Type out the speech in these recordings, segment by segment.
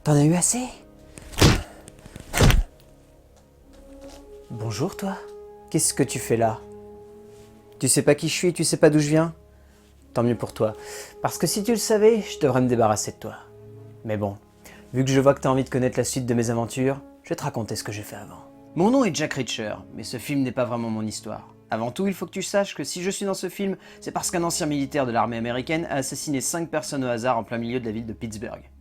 T'en as eu assez? Bonjour toi. Qu'est-ce que tu fais là? Tu sais pas qui je suis, tu sais pas d'où je viens? Tant mieux pour toi. Parce que si tu le savais, je devrais me débarrasser de toi. Mais bon, vu que je vois que t'as envie de connaître la suite de mes aventures, je vais te raconter ce que j'ai fait avant. Mon nom est Jack Reacher, mais ce film n'est pas vraiment mon histoire. Avant tout, il faut que tu saches que si je suis dans ce film, c'est parce qu'un ancien militaire de l'armée américaine a assassiné 5 personnes au hasard en plein milieu de la ville de Pittsburgh.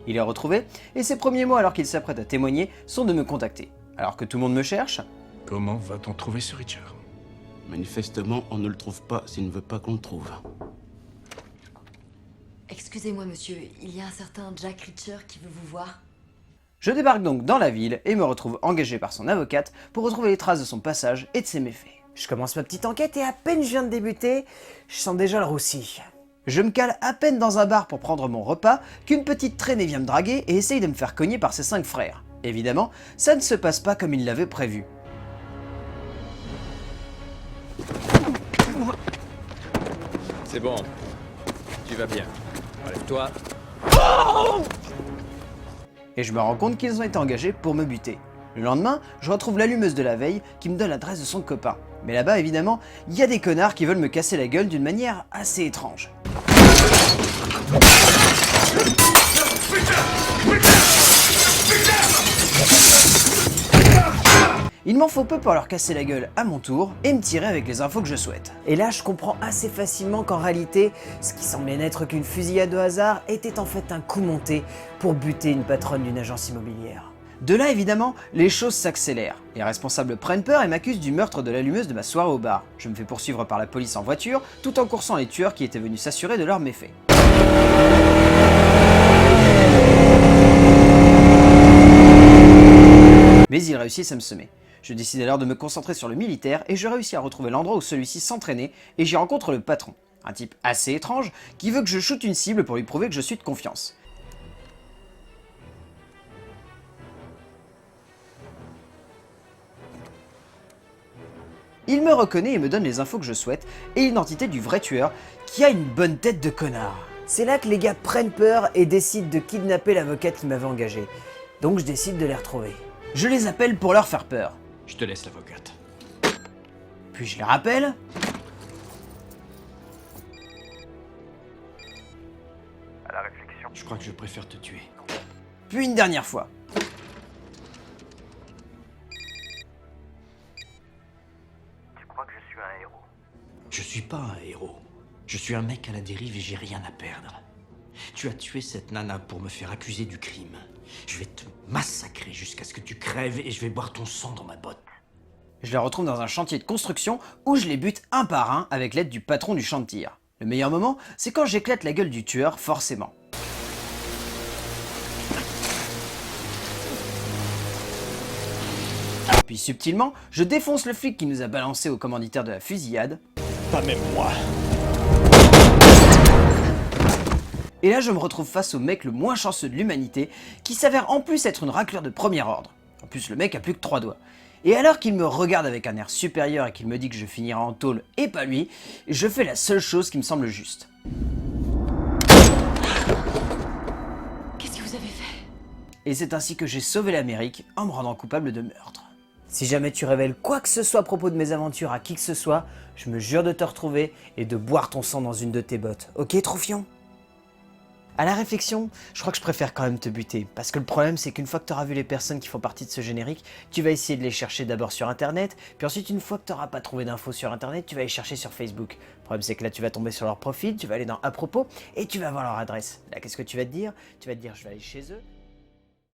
Il est retrouvé, et ses premiers mots alors qu'il s'apprête à témoigner sont de me contacter. Alors que tout le monde me cherche, Comment va-t-on trouver ce Richard? Manifestement, on ne le trouve pas s'il ne veut pas qu'on le trouve. Excusez-moi, monsieur, il y a un certain Jack Reacher qui veut vous voir. je débarque donc dans la ville et me retrouve engagé par son avocate pour retrouver les traces de son passage et de ses méfaits. Je commence ma petite enquête et à peine je viens de débuter, je sens déjà le roussi. Je me cale à peine dans un bar pour prendre mon repas qu'une petite traînée vient me draguer et essaye de me faire cogner par ses 5 frères. Évidemment, ça ne se passe pas comme il l'avait prévu. C'est bon. Tu vas bien. Relève-toi. Et je me rends compte qu'ils ont été engagés pour me buter. Le lendemain, je retrouve l'allumeuse de la veille qui me donne l'adresse de son copain. Mais là-bas, évidemment, il y a des connards qui veulent me casser la gueule d'une manière assez étrange. Il m'en faut peu pour leur casser la gueule à mon tour et me tirer avec les infos que je souhaite. Et là, je comprends assez facilement qu'en réalité, ce qui semblait n'être qu'une fusillade au hasard était en fait un coup monté pour buter une patronne d'une agence immobilière. De là, évidemment, les choses s'accélèrent. Les responsables prennent peur et m'accusent du meurtre de l'allumeuse de ma soirée au bar. Je me fais poursuivre par la police en voiture, tout en coursant les tueurs qui étaient venus s'assurer de leurs méfaits. Mais ils réussissent à me semer. Je décide alors de me concentrer sur le militaire et je réussis à retrouver l'endroit où celui-ci s'entraînait et j'y rencontre le patron. Un type assez étrange qui veut que je shoote une cible pour lui prouver que je suis de confiance. Il me reconnaît et me donne les infos que je souhaite et l'identité du vrai tueur qui a une bonne tête de connard. C'est là que les gars prennent peur et décident de kidnapper l'avocate qui m'avait engagé. Donc je décide de les retrouver. Je les appelle pour leur faire peur. Je te laisse l'avocate. Puis je les rappelle. À la réflexion. Je crois que je préfère te tuer. Puis une dernière fois. Tu crois que je suis un héros? Je suis pas un héros. Je suis un mec à la dérive et j'ai rien à perdre. Tu as tué cette nana pour me faire accuser du crime. Je vais te massacrer jusqu'à ce que tu crèves et je vais boire ton sang dans ma botte. Je les retrouve dans un chantier de construction où je les bute un par un avec l'aide du patron du champ de tir. Le meilleur moment, c'est quand j'éclate la gueule du tueur, forcément. Puis subtilement, je défonce le flic qui nous a balancé au commanditaire de la fusillade. Pas même moi. Et là, je me retrouve face au mec le moins chanceux de l'humanité, qui s'avère en plus être une raclure de premier ordre. En plus, le mec a plus que 3 doigts. Et alors qu'il me regarde avec un air supérieur et qu'il me dit que je finirai en tôle et pas lui, je fais la seule chose qui me semble juste. Qu'est-ce que vous avez fait? Et c'est ainsi que j'ai sauvé l'Amérique en me rendant coupable de meurtre. Si jamais tu révèles quoi que ce soit à propos de mes aventures à qui que ce soit, je me jure de te retrouver et de boire ton sang dans une de tes bottes. Ok, Troufion ? À la réflexion, je crois que je préfère quand même te buter, parce que le problème c'est qu'une fois que tu auras vu les personnes qui font partie de ce générique, tu vas essayer de les chercher d'abord sur internet, puis ensuite une fois que tu n'auras pas trouvé d'infos sur internet, tu vas les chercher sur Facebook. Le problème c'est que là tu vas tomber sur leur profil, tu vas aller dans à propos, et tu vas voir leur adresse. Là qu'est-ce que tu vas te dire? Tu vas te dire je vais aller chez eux.